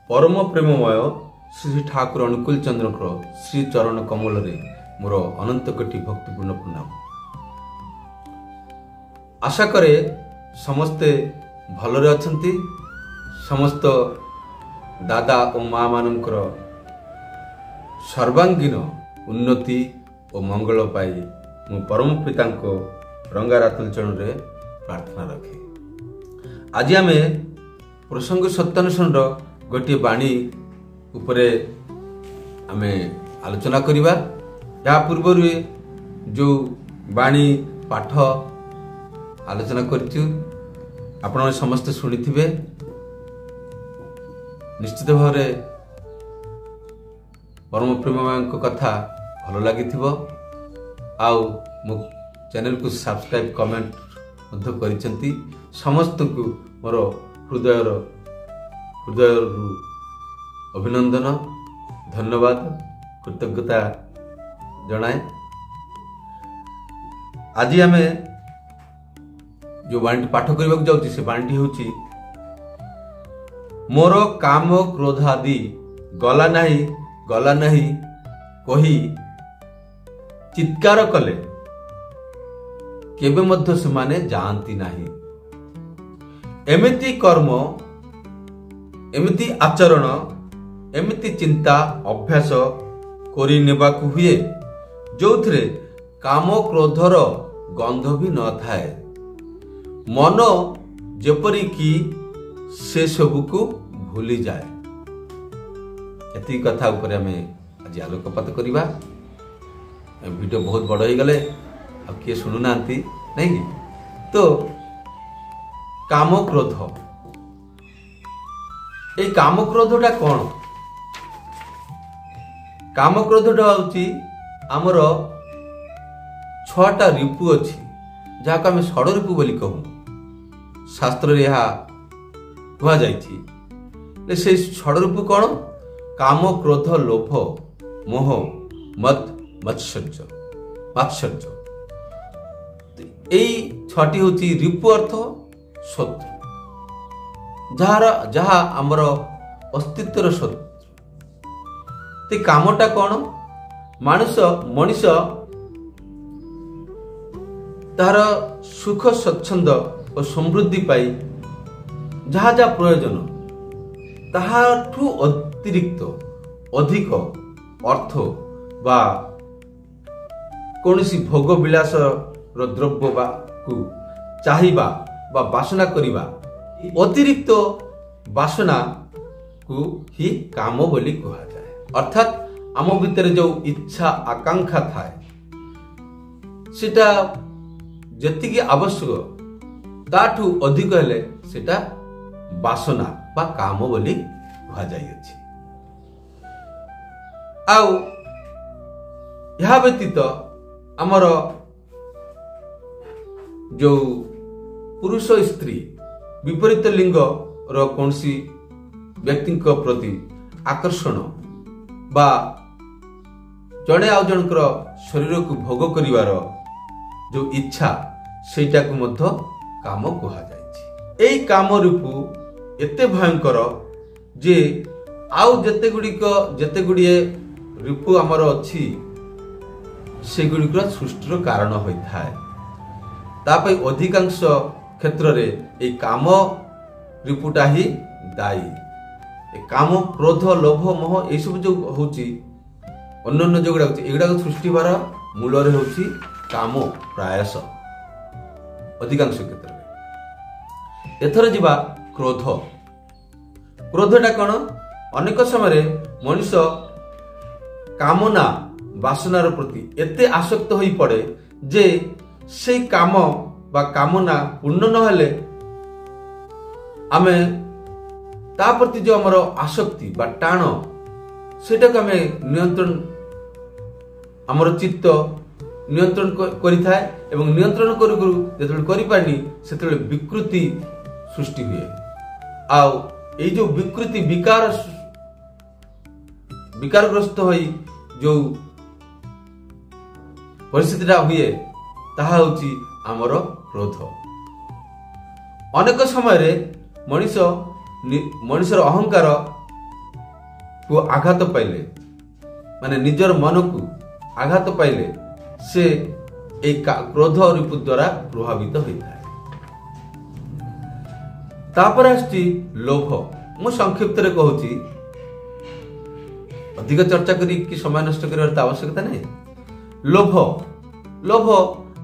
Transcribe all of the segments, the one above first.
परम प्रेममय श्री ठाकुर अनुकूल चंद्र श्री चरण कमल मोर अनंत कोटि भक्तिपूर्ण प्रणाम। आशा करे समस्ते भलरे अछंती। समस्त दादा और माँ मानकर सर्वांगीन उन्नति और मंगल पाई मु परम पिता रंगारातुल चरण रे प्रार्थना रखे। आज आम प्रसंग सत्यानुष्ठान गोटे बाणी उपरे आमे आलोचना करिबा। या पूर्व जो बाणी पाठ आलोचना करचु आपण समस्त शुणिथिबे। निश्चित भाव परम प्रेममय कथा भल लगिथिबो। आउ मो चैनल को सब्सक्राइब कमेंट मध्य करिसेंती। समस्त को मोर हृदय अभिनंदन धन्यवाद कृतज्ञता जनाए। आज आम जो बाणी पाठ करने जाऊँ से बाणी हूँ मोर काम क्रोध आदि गला नहीं कही चित्कार कले केबे मध्य से माने जानती नहीं। एमिति कर्म एमिति आचरण एमिति चिंता अभ्यास करि नेबाकु हुए जोथरे काम क्रोधर गंध भी न थाए। मन जेपरि कि से सबु को भूली जाए। एति कथा ऊपर हमें आज आलोकपात करिबा। वीडियो बहुत बड़ हो गले अब किए शुणु ना नहीं। तो काम क्रोध ये काम क्रोधटा कौन? काम क्रोधटा हूँ आमर 6टा रिपु अच्छी जहाँ को आम षड रिपु बोली कहूँ। शास्त्र यह कह जाइए से षड रिपु कौन? काम क्रोध लोभ मोह मद मत्सर्य। यही 6टी हूँ रिपु अर्थ शत्रु जहाँ आमर अस्तित्वर शत्रु। ते कामटा कौन? मनीष तार सुख स्वच्छंद और समृद्धि पाई जहाँ जहाँ प्रयोजन ताहाठु अतिरिक्त अधिक अर्थ बा कौनसी भोग विलास द्रव्य बा को चाहिबा बा वासना करिबा अतिरिक्त वासना को ही काम बोली कहा जाए। अर्थात आम भितर जो इच्छा आकांक्षा थाए सेटा जतिकी आवश्यक ताठू अधिक हेले सेटा वासना बा काम बोली कहा जाइए। आउ यह व्यतीत आमर जो पुरुष स्त्री विपरीत लिंग रो कौनसी व्यक्ति प्रति आकर्षण बा जड़े आउ जनकर शरीर को भोग करिवार जो इच्छा सेटा को मध्य काम कहा जाए। एई काम रूप एते भयंकर जे आउ जेते गुड़िए रूप आमर अच्छी से गुड़िकर सृष्टिर कारण होता है। तापई अधिकांश क्षेत्र रे ए काम रिपुटा ही दायी। काम क्रोध लोभ मोह ये सब जो होची अन्य जो गुड़ा एगुड़ा सृष्टि बार मूल रे होची काम प्रयास अधिकांश क्षेत्र में। एथर जीवा क्रोध। क्रोधटा कौन? अनेक समय मनुष्य कामना वासनार प्रति एते आसक्त होई पड़े जे से काम बा कामना पूर्ण न हेले आमे ता प्रति जो हमर आसक्ति बा टाण सेटा को आमे नियंत्रण हमर चित्त नियंत्रण करि थाए एवं नियंत्रण करू करू जेतले करि पानी सेतले विकृति सृष्टि हुए। आउ ए जो विकृति विकारग्रस्त होई जो परिस्थितिटा हुए ताहा होची आमर क्रोध। अनेक समय मनुष्यर अहंकार को आघात पाइले माने निजर मन को आघात पाइले से एक क्रोध रूप द्वारा प्रभावित होता है। तापर आछि लोभ। मु संक्षिप्त रे कहूची, अधिक चर्चा करी कि समय नष्ट करबार आवश्यकता नहीं। लोभ लोभ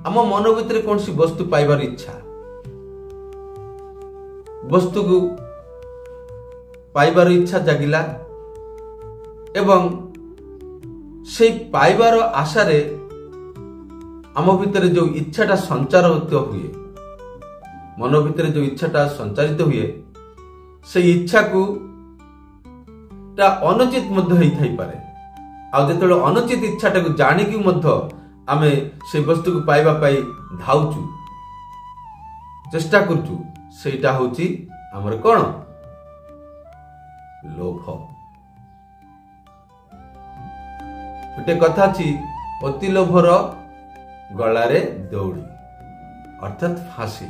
आम मन भितर कौन सी वस्तु पाइबार इच्छा, वस्तु को पाइबार इच्छा जागिला एवं से पाइबार आशा रे आम भितर जो इच्छाटा संचारित हुए, मन भितर जो इच्छाटा संचारित हुए से इच्छा को ता अनुचित मध्य होई थाई पारे। आ जेतले अनुचित इच्छाटा को जानिकी मध्य आमे से वस्तु को पाइबा पाई धाउचु, चेष्टा करचु, सेटा होची हमर कोन लोभ। गोटे कथा छी, अति लोभर गलारे दौड़ी अर्थात फांसी।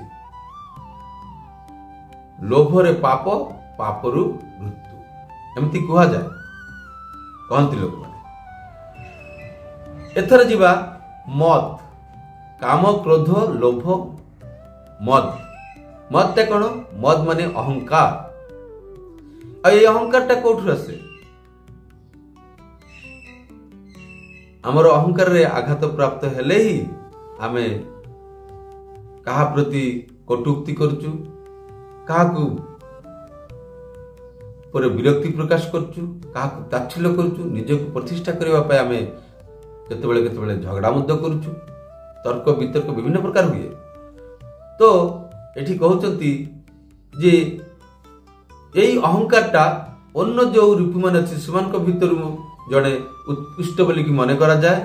लोभरे पाप, पापरु मृत्यु एमती कहा जाए कहती लोक माने। एथर जीवा मद, काम क्रोध लोभ मद। मद टा कौन? मद माने अहंकार। ये अहंकार टा कौठु आसे? आमर अहंकार रे आघात प्राप्त हेले ही आमे कहा प्रति कटुक्ति करचु, काहाकू पर विरक्ति प्रकाश करचु, काहाकू ताच्छल्य करचु, निजको प्रतिष्ठा करबा पाए आमे केतेबेले केतेबेले झगड़ा मध्य करचु, तर्क वितर्क विभिन्न प्रकार हुए। तो एठी कहउचंती जे एई अहंकारटा अन्य जो रूप मान अछि सेमानक भितर जड़े उत्कृष्ट बोली कि मन करा जाए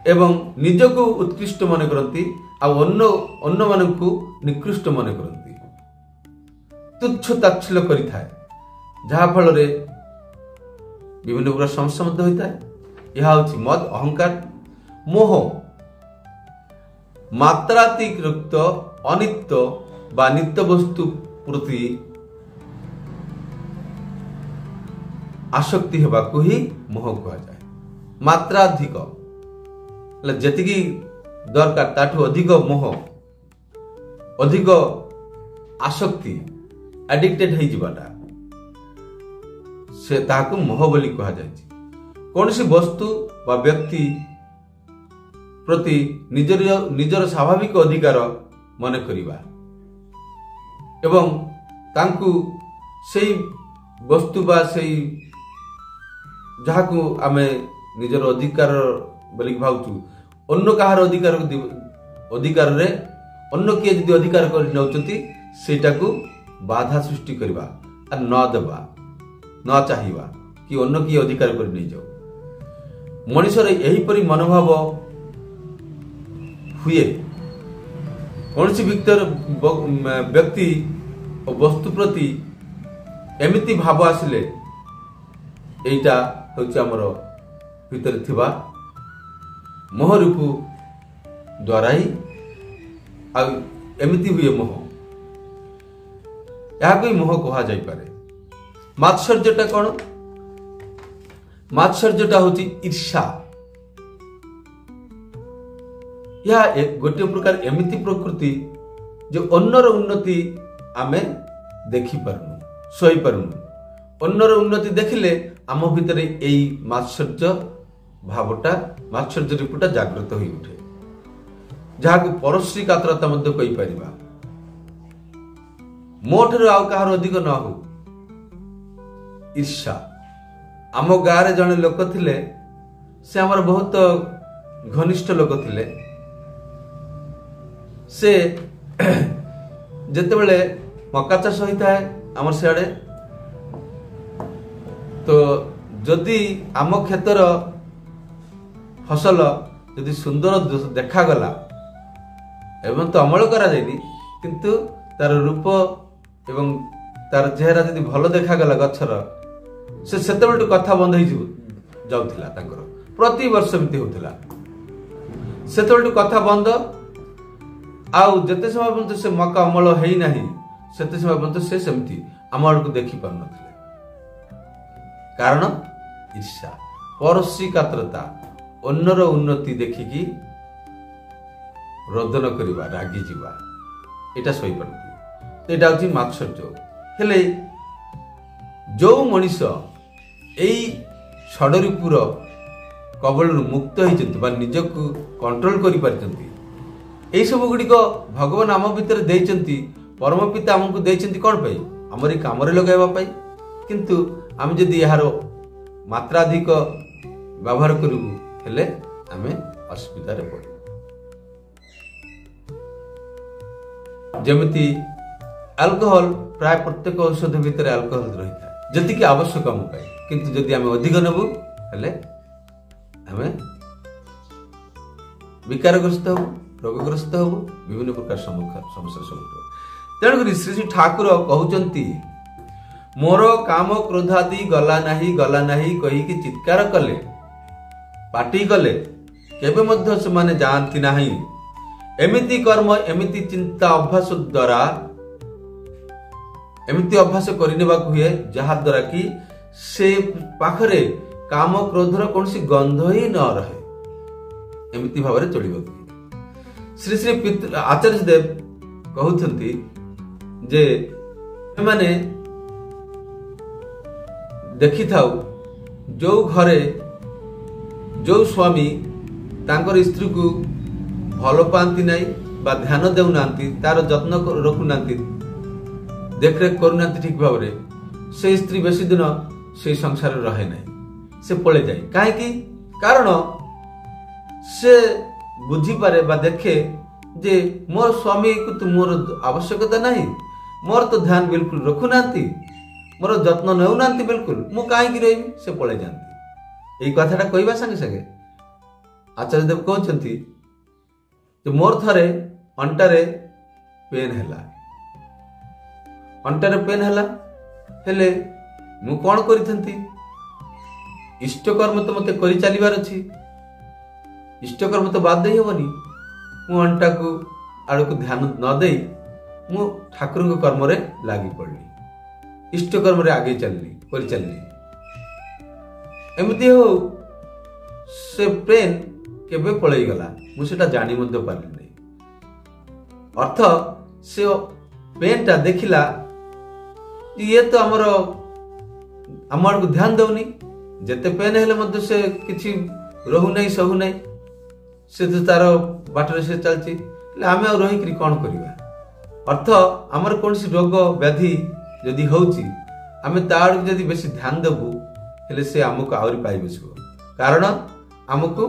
एवं निजको उत्कृष्ट मन करती आ अन्य मानकू निकृष्ट मन करती, तुच्छ ताच्छल्य करिथाए, जहा फल रे विभिन्न प्रकार समस्या मध्य होता है। यह होछि मद, अहंकार। मोह, मात्रातिरिक्त अनित्य बा नित्य वस्तु प्रति आसक्ति हेबाकू ही मोह कहा जाए। मात्राधिक जेतिकी दरकार ताठू अधिक मोह, अधिक आसक्ति, एडिक्टेड हो जावाटा से ताकू मोह बोली कहा जाए। कौन सी वस्तु बा व्यक्ति प्रति निजर स्वाभाविक अधिकार मन करिबा एवं तांकू सेई वस्तु बा सेई जहाकू आमे निजर अधिकार बोली भावचु, अन्य कहार अधिकार रे अन्य किए यदि अधिकार कर नउचंती सेटाकू बाधा सृष्टि करबा आ न देबा, न चाहिबा कि अन्य किए अधिकार कर नै जाओ। मनुष्य एही परि मनोभाव हुए। कौन सी व्यक्ति और वस्तु प्रति एमिति भाव आसिले एटा होछि हमर भीतर थिबा मोह रूप द्वारा ही आ एमिति हुए मोह। याको मोह कहा जाई पारे। मात्सर्यटा कौन? मात्सर्यटा होछि ईर्षा। यह एक गोटे प्रकार एमिति प्रकृति जो अन्यर उन्नति आमे देखि पारनु, सोई पारनु। अन्यर उन्नति देखिले आम भितर एई मात्सर्य भावटा, मात्सर्य रूपटा जागृत होई उठे, जहाकू परश्री कातरता मध्य कहि परिबा। मोठर आउ कहार अधिक न हो ईर्षा। आम गाँव जड़े लोक थिले, से आमर बहुत घनिष्ठ लोक थिले। से जेतेबेले मक्का चाष होता है आमर सियाड़े, तो जदि आम क्षेत्र फसल यदि सुंदर देखागला एवं तो अमल करा जायनी, किंतु तार रूप एवं तार चेहरा यदि भल देखागला गछर, से सेतेबेले कथा बंद हो जाउथिला तांकर। प्रति वर्ष एमती होथिला। सेतेबेले कथा बंद, आउ जते समय पर्यंत से मक्का अमल है नहीं, सेते समय पर्यंत से सेमती अमल को देखि पार नथिले। कारण ईर्ष्या परसी कातरता अन्यर उन्नति देखिकी रोदन करवा रागी जीवा एटा सही पारती एटा होची मात्सर्य हेले जो मनीष एई षडरिपुर कबल मुक्त होइचंती बा निजको कंट्रोल करि पारचंती एई सब गुड़िक भगवान आम भितर देइचंती परम पिता हमको देइचंती कोन पई हमरी कामरे लगाइबा पई किंतु आम जदि यार मात्राधिक व्यवहार करू हेले आमे असुविधा रे पड़ू जमिति अल्कोहल प्राय प्रत्येक औषध भितर अल्कोहल रही था जति कि आवश्यक हम पाए किंतु जदि आमे अधिक नेबू हेले आमे विकारग्रस्त हो रोगग्रस्त हो विभिन्न प्रकार समस्या सम्मुखीन तेणुक श्री श्री ठाकुर कहउचंती मोर काम क्रोधादि गला नाही कही कि चित्कार कले पाटी कले केबे मध्य से माने जानती नाही एमिति कर्म एमिति चिंता अभ्यास द्वारा एमिति अभ्यास करिनेबा हुए जहा द्वारा कि से पाखरे काम क्रोधर कोनसी गंध ही न रहे एमिति भावरे चलिबो श्री श्री आचार्य देव कहउथंती जे माने देखि थाउ जो घरे जो स्वामी तांकर स्त्री को भल पाती नहीं बा ध्यान देउना तार जत्न रखुना देखरेख करूना ठीक भाव से स्त्री बेसी दिन से संसार रहे नहीं से पळे जाए कहीं कारण से बुझी पारे बा देखे जे मोर स्वामी को तो मोर आवश्यकता नहीं मोर तो ध्यान बिल्कुल रखुना मोर जत्न नेउना बिल्कुल मु कहीं रही से पळे जाती यही कथाटा कहवा संगे संगे आचार्य देव कहते मोर थरे अंटारे पेन हैला अंटारे पेन हैला हेले मु कौन करिथंती इष्ट कर्म तो मते करि चलीबार अछि इष्ट कर्म तो बाद देई होबनी मु अंटा को आड़ को ध्यान न देई मु ठाकुर को कर्म रे लागी पड़ली इष्ट कर्म रे आगे चलली करि चलली एमती हो से पेन केबे पळई गला मु सेटा जानि मध्य पारली नै अर्थ से पेनटा देखिला ये तो हमर को ध्यान दउनी जेते पेन हेले मध्य से किछि रहु नै सहु नै से तो तार बाटरे से चलछि आमे रही करी कोन करिवा अर्थ हमर कोनसी रोग व्याधि यदि होउछि आमे तार जदि बेसी ध्यान देबु हेले से हमको आउरी पाइ बसिबो कारण हमको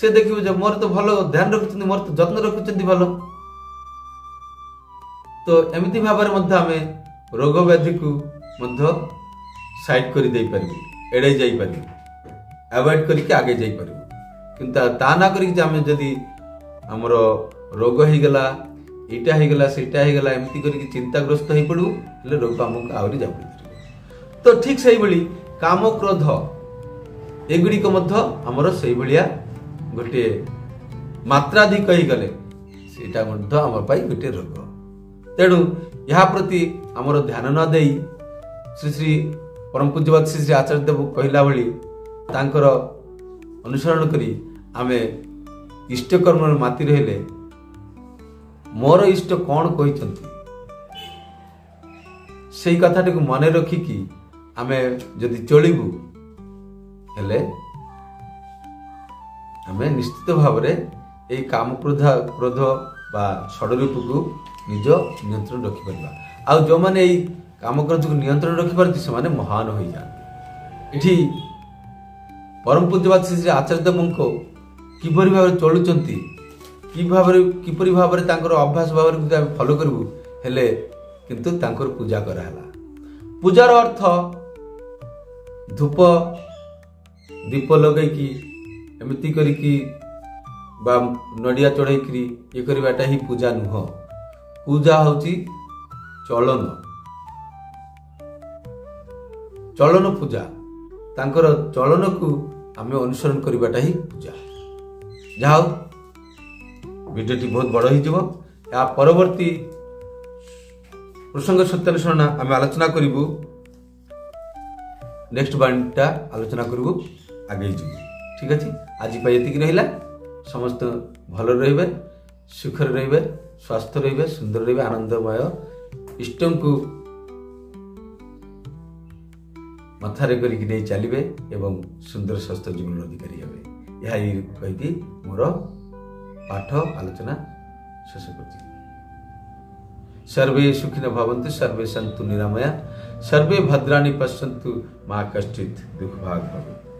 से देखिबो जे मोर तो भलो ध्यान रखुछन्ती मोर तो जत्न रखुछन्ती भलो तो एमिति भाबरे मध्य आमे रोग व्याधि को मध्य साइड करि देई परबी एडै जाई परबी अवॉइड करके आगे जाई परबी किंतु ता ना करी जे आमे जदी हमरो रोग हे गेला एटा हे गेला सेटा हे गेला एमिति करके चिंताग्रस्त हे पडू ले रोग हमको आउरी जाबी तो ठीक सही बळी काम क्रोध एगुडी को मध्य हमरो सही बळिया गोटे मात्राधिक ही गले सेटा मध्य हमर पाई गोटे रोग तेणु यहाँ प्रति हमर ध्यान न देई श्री श्री परम पूज्यपाद श्री श्री आचार्य देव कहला भली तांकर अनुसरण करी आमे इष्ट कर्म माती रहले मोर इष्ट कौन कहिसंती सेई कथाटी को मने रखी कि आमे जदि चलिबू हेले आमे निश्चित भाव रे ए काम क्रोध बा षडरूप को निज नियंत्रण रखि परबा आ जो माने ए काम क्रोध को नियंत्रण रखि परती से माने महान होई जान एठी परम पूज्यपाद श्री आचार्य देवको किपरि भाव चलुचंती किपरि भाव तांकर अभ्यास भाव रे फॉलो करबू हेले किंतु तांकर पूजा कराला पूजार अर्थ धूप दीप लगै की एमिति करी की बा नडिया चढ़ाई करी ये करवाटा ही पूजा नुह पूजा होची चलन चलन पूजा तांकर चलन को आमे अनुसरण करवाटा ही पूजा जाओ वीडियोटी बहुत बड़ ही जीवो या परवर्ती प्रसंग सत्यानुसरण आमे आलोचना करिबु नेक्स्ट बाणीटा आलोचना करू आगे जी। ठीक अच्छे आज ये रहा समस्त भल रे सुखर रे स्वास्थ्य रे सुंदर रे आनंदमय इष्ट को मथारे करके चलिए एवं सुंदर स्वस्थ जीवन अधिकारी हे यह कहीकि मोर पाठ आलोचना शेष कर। सर्वे सुखिन भवन्तु सर्वे सन्तु निरामया सर्वे भद्राणि पश्यन्तु मा कश्चित् दुःखभाग् भवेत्।